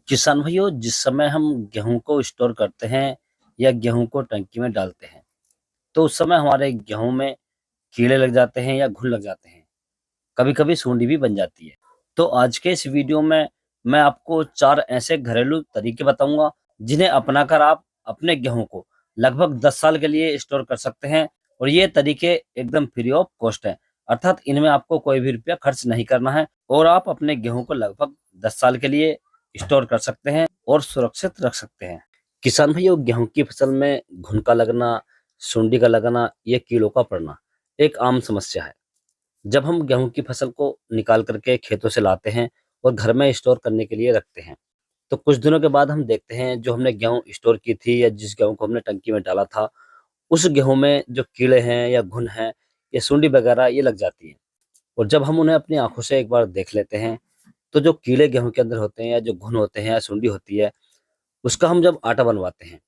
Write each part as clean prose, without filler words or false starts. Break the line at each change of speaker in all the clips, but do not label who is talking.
किसान भाइयों, जिस समय हम गेहूं को स्टोर करते हैं या गेहूं को टंकी में डालते हैं, तो उस समय हमारे गेहूं में कीड़े लग जाते हैं या घुन लग जाते हैं। कभी कभी सूंडी भी बन जाती है। तो आज के इस वीडियो में मैं आपको 4 ऐसे घरेलू तरीके बताऊंगा जिन्हें अपनाकर आप अपने गेहूं को लगभग 10 साल के लिए स्टोर कर सकते हैं। और ये तरीके एकदम फ्री ऑफ कॉस्ट है, अर्थात इनमें आपको कोई भी रुपया खर्च नहीं करना है और आप अपने गेहूं को लगभग 10 साल के लिए स्टोर कर सकते हैं और सुरक्षित रख सकते हैं। किसान भाइयों, गेहूं की फसल में घुन का लगना, सुंडी का लगना या कीड़ों का पड़ना एक आम समस्या है। जब हम गेहूं की फसल को निकाल करके खेतों से लाते हैं और घर में स्टोर करने के लिए रखते हैं, तो कुछ दिनों के बाद हम देखते हैं जो हमने गेहूं स्टोर की थी या जिस गेहूं को हमने टंकी में डाला था, उस गेहूं में जो कीड़े हैं या घुन हैं या सुंडी वगैरह ये लग जाती है। और जब हम उन्हें अपनी आंखों से एक बार देख लेते हैं, तो जो कीड़े गेहूं के अंदर होते हैं या जो घुन होते हैं या सुंडी होती है, उसका हम जब आटा बनवाते हैं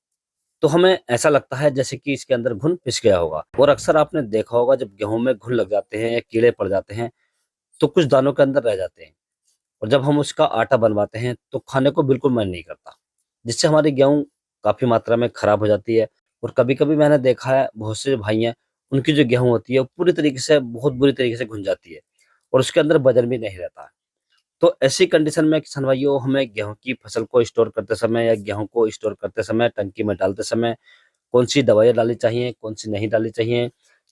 तो हमें ऐसा लगता है जैसे कि इसके अंदर घुन पिस गया होगा। और अक्सर आपने देखा होगा, जब गेहूं में घुन लग जाते हैं या कीड़े पड़ जाते हैं तो कुछ दानों के अंदर रह जाते हैं। और जब हम उसका आटा बनवाते हैं तो खाने को बिल्कुल मन नहीं करता, जिससे हमारी गेहूं काफी मात्रा में खराब हो जाती है। और कभी कभी मैंने देखा है, बहुत से जो भाई हैं, उनकी जो गेहूं होती है वो पूरी तरीके से, बहुत बुरी तरीके से घुन जाती है और उसके अंदर वजन भी नहीं रहता है। तो ऐसी कंडीशन में किसान भाइयों, हमें गेहूं की फसल को स्टोर करते समय या गेहूं को स्टोर करते समय टंकी में डालते समय कौन सी दवाइयाँ डालनी चाहिए, कौन सी नहीं डालनी चाहिए,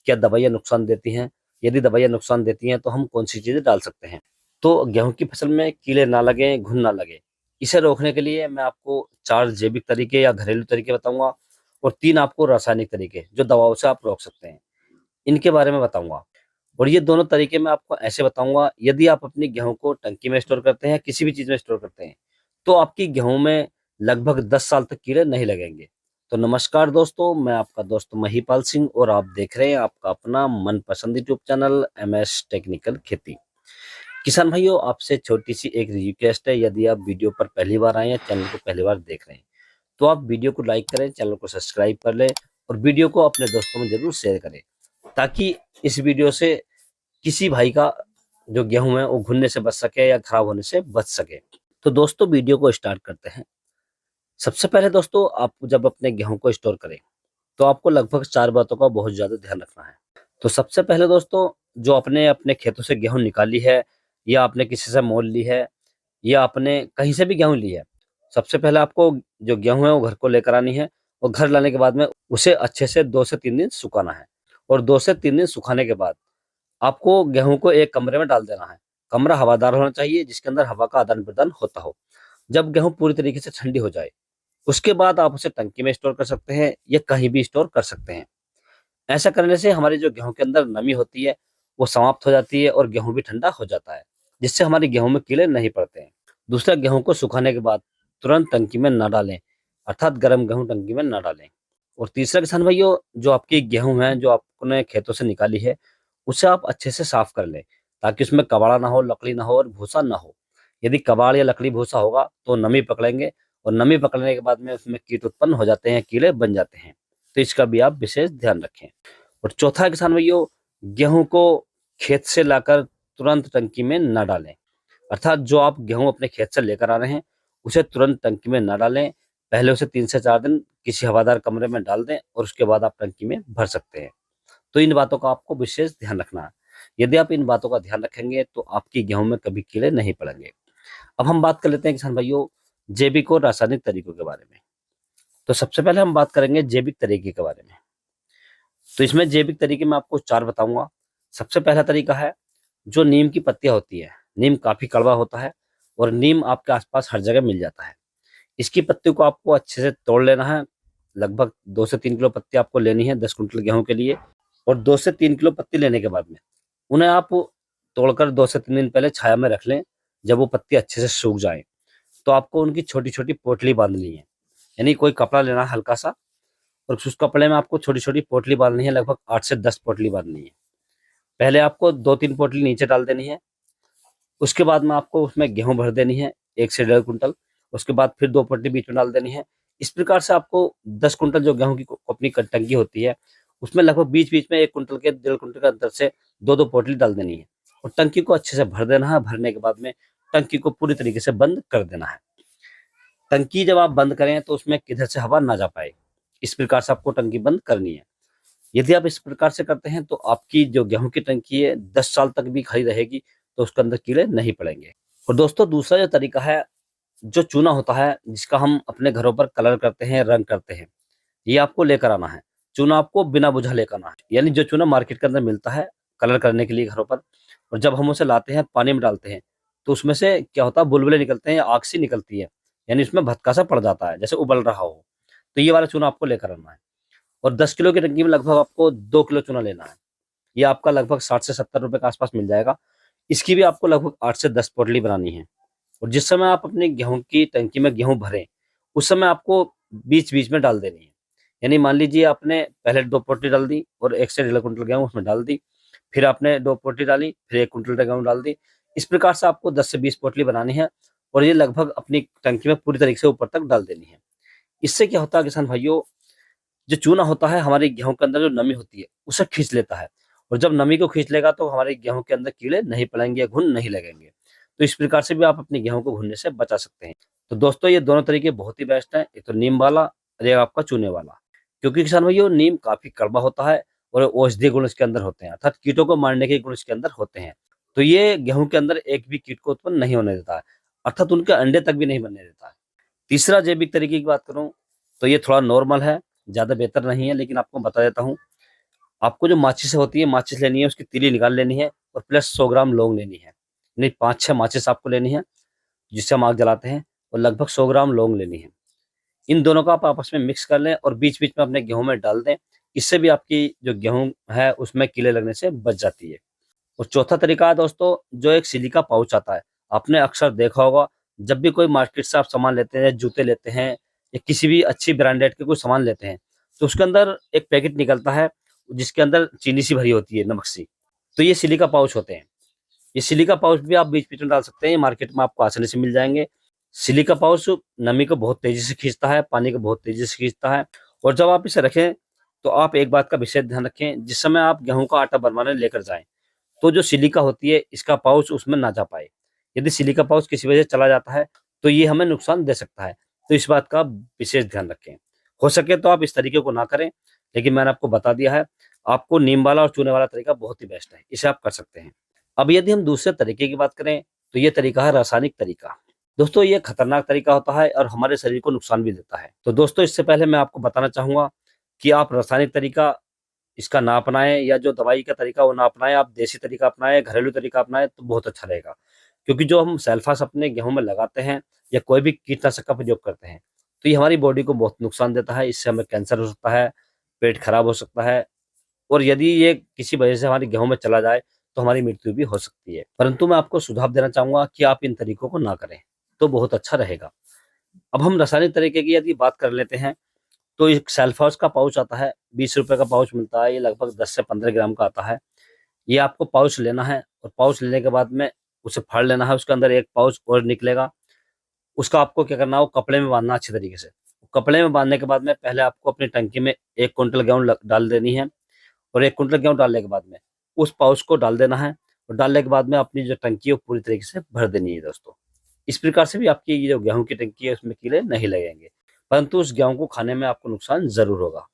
क्या दवाइयाँ नुकसान देती हैं, यदि दवाइयाँ नुकसान देती हैं तो हम कौन सी चीज़ें डाल सकते हैं। तो गेहूं की फसल में कीड़े ना लगें, घुन ना लगे, इसे रोकने के लिए मैं आपको 4 जैविक तरीके या घरेलू तरीके बताऊंगा और 3 आपको रासायनिक तरीके जो दवाओं से आप रोक सकते हैं, इनके बारे में बताऊंगा। और ये दोनों तरीके मैं आपको ऐसे बताऊंगा, यदि आप अपनी गेहूं को टंकी में स्टोर करते हैं, किसी भी चीज़ में स्टोर करते हैं, तो आपकी गेहूं में लगभग 10 साल तक कीड़े नहीं लगेंगे। तो नमस्कार दोस्तों, मैं आपका दोस्त महिपाल सिंह और आप देख रहे हैं आपका अपना मनपसंद यूट्यूब चैनल MS टेक्निकल खेती। किसान भाइयों, आपसे छोटी सी एक रिक्वेस्ट है, यदि आप वीडियो पर पहली बार आए हैं, चैनल को पहली बार देख रहे हैं, तो आप वीडियो को लाइक करें, चैनल को सब्सक्राइब कर लें और वीडियो को अपने दोस्तों में जरूर शेयर करें, ताकि इस वीडियो से किसी भाई का जो गेहूं है वो घुनने से बच सके या खराब होने से बच सके। तो दोस्तों, वीडियो को स्टार्ट करते हैं। सबसे पहले दोस्तों, आप जब अपने गेहूं को स्टोर करें तो आपको लगभग 4 बातों का बहुत ज्यादा ध्यान रखना है। तो सबसे पहले दोस्तों, जो आपने अपने खेतों से गेहूं निकाली है या आपने किसी से मोल ली है या आपने कहीं से भी गेहूं ली है, सबसे पहले आपको जो गेहूं है वो घर को लेकर आनी है और घर लाने के बाद में उसे अच्छे से 2 से 3 दिन सुखाना है। और 2 से 3 दिन सुखाने के बाद आपको गेहूं को एक कमरे में डाल देना है। कमरा हवादार होना चाहिए, जिसके अंदर हवा का आदान प्रदान होता हो। जब गेहूं पूरी तरीके से ठंडी हो जाए, उसके बाद आप उसे टंकी में स्टोर कर सकते हैं या कहीं भी स्टोर कर सकते हैं। ऐसा करने से हमारे जो गेहूं के अंदर नमी होती है वो समाप्त हो जाती है और गेहूं भी ठंडा हो जाता है, जिससे हमारे गेहूं में कीड़े नहीं पड़ते हैं। दूसरा, गेहूं को सुखाने के बाद तुरंत टंकी में ना डालें, अर्थात गर्म गेहूं टंकी में ना डालें। और तीसरा किसान भाइयों, जो आपकी गेहूं है जो आपने खेतों से निकाली है, उसे आप अच्छे से साफ कर लें, ताकि उसमें कबाड़ा ना हो, लकड़ी ना हो और भूसा ना हो। यदि कबाड़ या लकड़ी भूसा होगा तो नमी पकड़ेंगे और नमी पकड़ने के बाद में उसमें कीट उत्पन्न हो जाते हैं, कीड़े बन जाते हैं। तो इसका भी आप विशेष ध्यान रखें। और चौथा किसान भाइयों, गेहूं को खेत से लाकर तुरंत टंकी में ना डालें, अर्थात जो आप गेहूं अपने खेत से लेकर आ रहे हैं उसे तुरंत टंकी में ना डालें। पहले उसे 3 से 4 दिन किसी हवादार कमरे में डाल दें और उसके बाद आप टंकी में भर सकते हैं। तो इन बातों का आपको विशेष ध्यान रखना है। यदि आप इन बातों का ध्यान रखेंगे तो आपकी गेहूं में कभी कीड़े नहीं पड़ेंगे। अब हम बात कर लेते हैं किसान भाइयों, जैविक और रासायनिक तरीकों के बारे में। तो सबसे पहले हम बात करेंगे जैविक तरीके के बारे में। तो इसमें जैविक तरीके मैं आपको 4 बताऊंगा। सबसे पहला तरीका है, जो नीम की पत्तियां होती है। नीम काफी कड़वा होता है और नीम आपके आसपास हर जगह मिल जाता है। इसकी पत्तियों को आपको अच्छे से तोड़ लेना है। लगभग 2 से 3 किलो पत्ती आपको लेनी है 10 कुंटल गेहूं के लिए। और 2 से 3 किलो पत्ती लेने के बाद में उन्हें आप तोड़कर 2 से 3 दिन पहले छाया में रख लें। जब वो पत्ती अच्छे से सूख जाए तो आपको उनकी छोटी छोटी पोटली बांधनी है। यानी कोई कपड़ा लेना है हल्का सा, और उस कपड़े में आपको छोटी छोटी पोटली बांधनी है, लगभग 8 से 10 पोटली बांधनी है। पहले आपको 2-3 पोटली नीचे डाल देनी है। उसके बाद में आपको उसमें गेहूं भर देनी है 1 से 1.5 कुंटल। उसके बाद फिर 2 पोटली बीच में डाल देनी है। इस प्रकार से आपको 10 कुंटल जो गेहूं की अपनी टंकी होती है, उसमें लगभग बीच बीच में 1 कुंटल के 1.5 कुंटल के अंतर से 2-2 पोटली डाल देनी है और टंकी को अच्छे से भर देना है। भरने के बाद में टंकी को पूरी तरीके से बंद कर देना है। टंकी जब आप बंद करें तो उसमें किधर से हवा ना जा पाए, इस प्रकार से आपको टंकी बंद करनी है। यदि आप इस प्रकार से करते हैं तो आपकी जो गेहूं की टंकी है 10 साल तक भी खड़ी रहेगी, तो उसके अंदर कीड़े नहीं पड़ेंगे। और दोस्तों दूसरा जो तरीका है, जो चूना होता है जिसका हम अपने घरों पर कलर करते हैं, रंग करते हैं, ये आपको लेकर आना है। चूना आपको बिना बुझा लेकर आना है, यानी जो चूना मार्केट के अंदर मिलता है कलर करने के लिए घरों पर, और जब हम उसे लाते हैं पानी में डालते हैं तो उसमें से क्या होता है, बुलबुले निकलते हैं या आग सी निकलती है, यानी उसमें भतका सा पड़ जाता है जैसे उबल रहा हो। तो ये वाला चूना आपको लेकर आना है। और 10 किलो की टंकी में लगभग आपको 2 किलो चूना लेना है। ये आपका लगभग 60 से 70 रुपए के आसपास मिल जाएगा। इसकी भी आपको लगभग 8 से 10 पोटली बनानी है। और जिस समय आप अपनी गेहूं की टंकी में गेहूं भरें, उस समय आपको बीच बीच में डाल देनी है। यानी मान लीजिए आपने पहले 2 पोटली डाल दी और 1 से 1.5 कुंटल गेहूं उसमें डाल दी, फिर आपने 2 पोटली डाली, फिर 1 कुंटल गेहूं डाल दी। इस प्रकार से आपको 10 से 20 पोटली बनानी है और ये लगभग अपनी टंकी में पूरी तरीके से ऊपर तक डाल देनी है। इससे क्या होता है किसान भाइयों, जो चूना होता है हमारे गेहूं के अंदर जो नमी होती है उसे खींच लेता है, और जब नमी को खींच लेगा तो हमारे गेहूं के अंदर कीड़े नहीं पड़ेंगे या घुन नहीं लगेंगे। तो इस प्रकार से भी आप अपने गेहूं को घुनने से बचा सकते हैं। तो दोस्तों ये दोनों तरीके बहुत ही बेस्ट हैं, एक तो नीम वाला और एक आपका चूने वाला। क्योंकि किसान भाइयों नीम काफी कड़वा होता है और औषधीय गुण इसके अंदर होते हैं, अर्थात कीटों को मारने के गुण इसके अंदर होते हैं। तो ये गेहूं के अंदर एक भी कीट को उत्पन्न नहीं होने देता है, अर्थात उनके अंडे तक भी नहीं बनने देता है। तीसरा जैविक तरीके की बात करूं तो ये थोड़ा नॉर्मल है, ज़्यादा बेहतर नहीं है, लेकिन आपको बता देता हूँ। आपको जो माचिस होती है, माचिस लेनी है, उसकी तीली निकाल लेनी है और प्लस 100 ग्राम लौंग लेनी है। नहीं 5-6 माचिस आपको लेनी है जिससे हम आग जलाते हैं, और लगभग 100 ग्राम लौंग लेनी है। इन दोनों को आप आपस में मिक्स कर लें और बीच-बीच में अपने गेहूँ में डाल दें। इससे भी आपकी जो गेहूँ है उसमें कीड़े लगने से बच जाती है। और चौथा तरीका है दोस्तों, जो एक सिलिका पाउच आता है, आपने अक्सर देखा होगा जब भी कोई मार्केट से आप सामान लेते हैं, जूते लेते हैं या किसी भी अच्छी ब्रांडेड के कोई सामान लेते हैं, तो उसके अंदर एक पैकेट निकलता है जिसके अंदर चीनी सी भरी होती है, नमक सी। तो ये सिलिका पाउच होते हैं। ये सिलिका पाउच भी आप बीच-बीच में डाल सकते हैं, ये मार्केट में आपको आसानी से मिल जाएँगे। सिलिका पाउच नमी को बहुत तेज़ी से खींचता है, पानी को बहुत तेज़ी से खींचता है। और जब आप इसे रखें, तो आप एक बात का विशेष ध्यान रखें, जिस समय आप गेहूँ का आटा बनवाने लेकर जाएँ, तो जो सिलिका होती है इसका पाउच उसमें ना जा पाए। यदि सिलिका पाउच किसी वजह से चला जाता है तो ये हमें नुकसान दे सकता है। तो इस बात का विशेष ध्यान रखें। हो सके तो आप इस तरीके को ना करें, लेकिन मैंने आपको बता दिया है। आपको नीम वाला और चूने वाला तरीका बहुत ही बेस्ट है, इसे आप कर सकते हैं। अब यदि हम दूसरे तरीके की बात करें तो ये तरीका है रासायनिक तरीका। दोस्तों ये खतरनाक तरीका होता है और हमारे शरीर को नुकसान भी देता है। तो दोस्तों इससे पहले मैं आपको बताना चाहूँगा कि आप रासायनिक तरीका इसका ना अपनाएँ या जो दवाई का तरीका वो ना अपनाएँ, आप देसी तरीका अपनाएँ, घरेलू तरीका अपनाएँ तो बहुत अच्छा रहेगा। क्योंकि जो हम सेल्फास अपने गेहूँ में लगाते हैं या कोई भी कीटनाशक का प्रयोग करते हैं, तो ये हमारी बॉडी को बहुत नुकसान देता है। इससे हमें कैंसर हो सकता है, पेट खराब हो सकता है, और यदि ये किसी वजह से हमारे गेहूँ में चला जाए, तो हमारी मृत्यु भी हो सकती है। परंतु मैं आपको सुझाव देना चाहूँगा कि आप इन तरीकों को ना करें, तो बहुत अच्छा रहेगा। अब हम रासायनिक तरीके की यदि बात कर लेते हैं, तो एक सेल्फॉस का पाउच आता है, 20 रुपए का पाउच मिलता है, ये लगभग 10 से 15 ग्राम का आता है। ये आपको पाउच लेना है और पाउच लेने के बाद में उसे फाड़ लेना है, उसके अंदर एक पाउच और निकलेगा। उसका आपको क्या करना है, वो कपड़े में बाँधना अच्छे तरीके से। कपड़े में बाँधने के बाद में पहले आपको अपनी टंकी में 1 कुंटल गेहूँ ल डाल देनी है, और 1 कुंटल गेहूँ डालने के बाद में उस पाउच को डाल देना है, और डालने के बाद में अपनी जो टंकी है वो पूरी तरीके से भर देनी है दोस्तों। इस प्रकार से भी आपकी ये जो गेहूँ की टंकी है उसमें कीड़े नहीं लगेंगे, परंतु उस गेहूँ को खाने में आपको नुकसान ज़रूर होगा।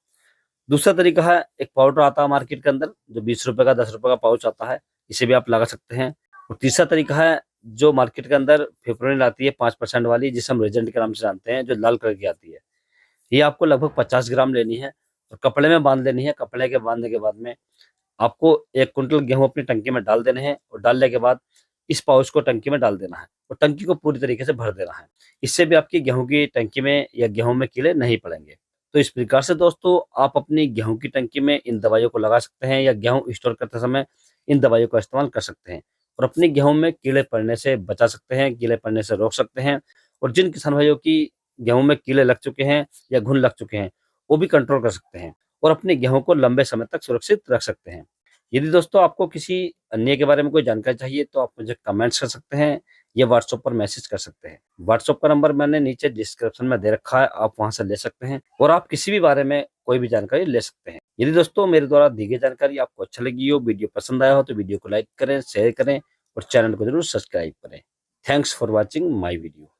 दूसरा तरीका है, एक पाउडर आता है मार्केट के अंदर जो 20 रुपए का 10 रुपए का पाउच आता है, इसे भी आप लगा सकते हैं। और तीसरा तरीका है, जो मार्केट के अंदर फिप्रोनिल आती है 5% वाली, जिसे हम रेजेंट के नाम से जानते हैं, जो लाल कलर की आती है। ये आपको लगभग 50 ग्राम लेनी है और कपड़े में बाँध लेनी है। कपड़े के बाँधने के बाद में आपको 1 कुंटल गेहूँ अपनी टंकी में डाल देने हैं, और डालने के बाद इस पाउच को टंकी में डाल देना है और टंकी को पूरी तरीके से भर देना है। इससे भी आपकी गेहूँ की टंकी में या गेहूँ में कीड़े नहीं पड़ेंगे। तो इस प्रकार से दोस्तों आप अपनी गेहूँ की टंकी में इन दवाइयों को लगा सकते हैं या गेहूँ स्टोर करते समय इन दवाइयों का इस्तेमाल कर सकते हैं, और अपनी गेहूँ में कीड़े पड़ने से बचा सकते हैं, कीड़े पड़ने से रोक सकते हैं। और जिन किसान भाइयों की गेहूँ में कीड़े लग चुके हैं या घुन लग चुके हैं, वो भी कंट्रोल कर सकते हैं और अपनी गेहूँ को लंबे समय तक सुरक्षित रख सकते हैं। यदि दोस्तों आपको किसी अन्य के बारे में कोई जानकारी चाहिए तो आप मुझे कमेंट्स कर सकते हैं या व्हाट्सएप पर मैसेज कर सकते हैं। व्हाट्सएप का नंबर मैंने नीचे डिस्क्रिप्शन में दे रखा है, आप वहां से ले सकते हैं और आप किसी भी बारे में कोई भी जानकारी ले सकते हैं। यदि दोस्तों मेरे द्वारा दी गई जानकारी आपको अच्छा लगी हो, वीडियो पसंद आया हो, तो वीडियो को लाइक करें, शेयर करें और चैनल को जरूर सब्सक्राइब करें। Thanks for watching my video.